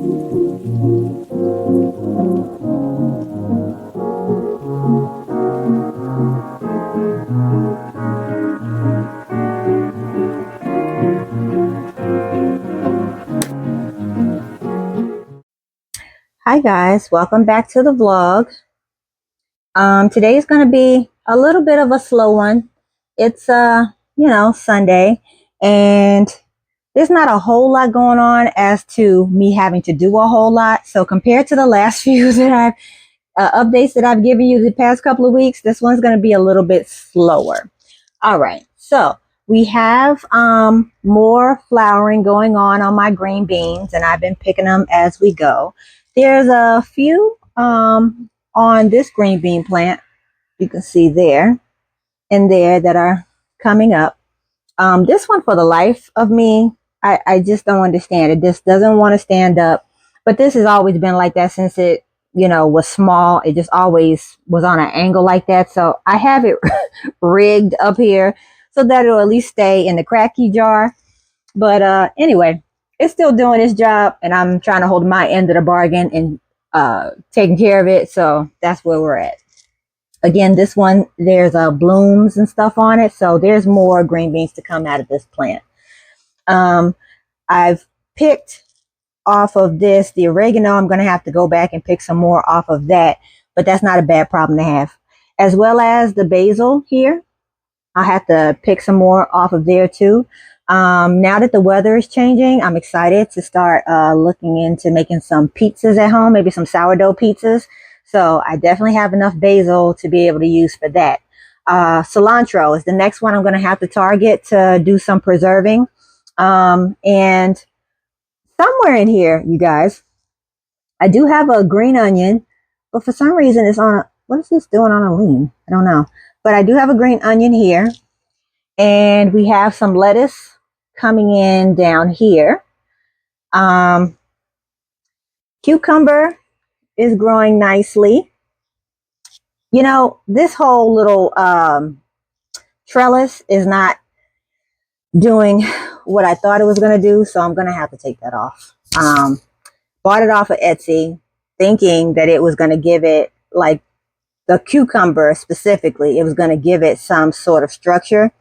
Hi guys, welcome back to the vlog. Today is going to be a little bit of a slow one. It's Sunday, and there's not a whole lot going on as to me having to do a whole lot. So compared to the last few that updates that I've given you the past couple of weeks, this one's going to be a little bit slower. All right, so we have more flowering going on my green beans, and I've been picking them as we go. There's a few on this green bean plant, you can see there and there, that are coming up. This one, for the life of me, I just don't understand. It just doesn't want to stand up. But this has always been like that since it, was small. It just always was on an angle like that. So I have it rigged up here so that it'll at least stay in the cracky jar. But anyway, it's still doing its job, and I'm trying to hold my end of the bargain and taking care of it. So that's where we're at. Again, this one, there's blooms and stuff on it. So there's more green beans to come out of this plant. I've picked off of this, the oregano. I'm going to have to go back and pick some more off of that, but that's not a bad problem to have. As well as the basil here. I'll have to pick some more off of there too. Now that the weather is changing, I'm excited to start looking into making some pizzas at home, maybe some sourdough pizzas. So I definitely have enough basil to be able to use for that. Cilantro is the next one I'm going to have to target to do some preserving. And somewhere in here, you guys, I do have a green onion, but for some reason it's on what is this doing on a lean? I don't know. But I do have a green onion here. And we have some lettuce coming in down here. Cucumber is growing nicely. This whole little trellis is not doing what I thought it was going to do, so I'm going to have to take that off. Bought it off of Etsy, thinking that it was going to give it, like the cucumber specifically, it was going to give it some sort of structure.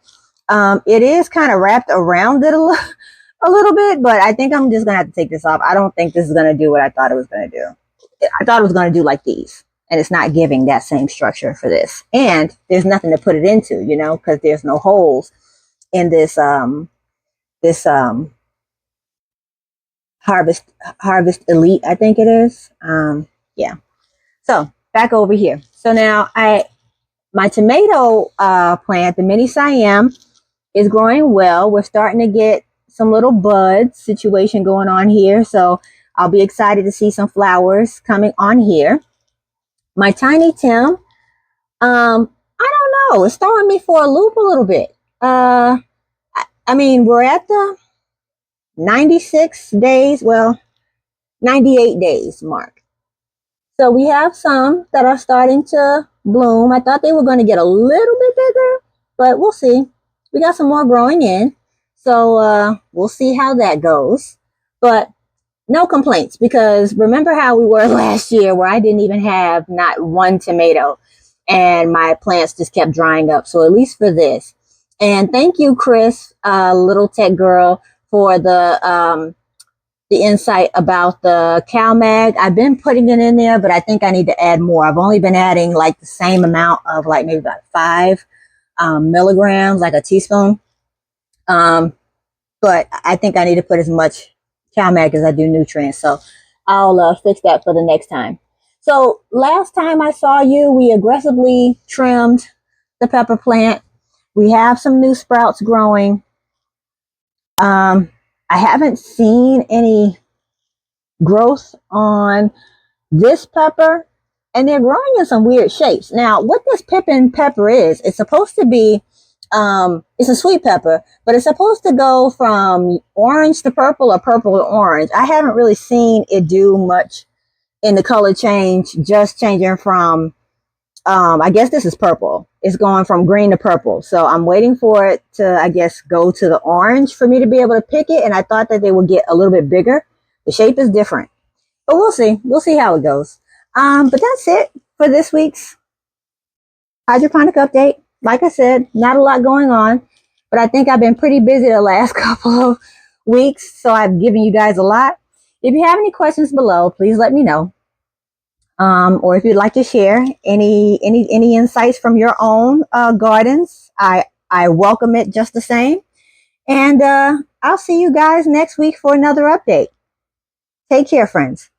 It is kind of wrapped around it a little bit, but I think I'm just going to have to take this off. I don't think this is going to do what I thought it was going to do. I thought it was going to do like these, and it's not giving that same structure for this. And there's nothing to put it into, because there's no holes in this Harvest Elite, I think it is. Yeah. So back over here. So now my tomato plant, the Mini Siam, is growing well. We're starting to get some little buds situation going on here. So I'll be excited to see some flowers coming on here. My Tiny Tim, I don't know. It's throwing me for a loop a little bit. I mean, we're at the 96 days, well, 98 days mark. So we have some that are starting to bloom. I thought they were going to get a little bit bigger, but we'll see. We got some more growing in. So we'll see how that goes. But no complaints, because remember how we were last year where I didn't even have not one tomato and my plants just kept drying up. So at least for this. And thank you, Chris, little tech girl, for the insight about the CalMag. I've been putting it in there, but I think I need to add more. I've only been adding like the same amount of like maybe about 5 milligrams, like a teaspoon. But I think I need to put as much CalMag as I do nutrients. So I'll fix that for the next time. So last time I saw you, we aggressively trimmed the pepper plant. We have some new sprouts growing. I haven't seen any growth on this pepper, and they're growing in some weird shapes. Now, what this pippin pepper is, it's supposed to be, it's a sweet pepper, but it's supposed to go from orange to purple or purple to orange. I haven't really seen it do much in the color change, just changing from, I guess this is purple. It's going from green to purple. So I'm waiting for it to, I guess, go to the orange for me to be able to pick it. And I thought that they would get a little bit bigger. The shape is different. But we'll see. We'll see how it goes. But that's it for this week's hydroponic update. Like I said, not a lot going on, but I think I've been pretty busy the last couple of weeks, so I've given you guys a lot. If you have any questions below, please let me know. Or if you'd like to share any insights from your own gardens, I welcome it just the same. And I'll see you guys next week for another update. Take care, friends.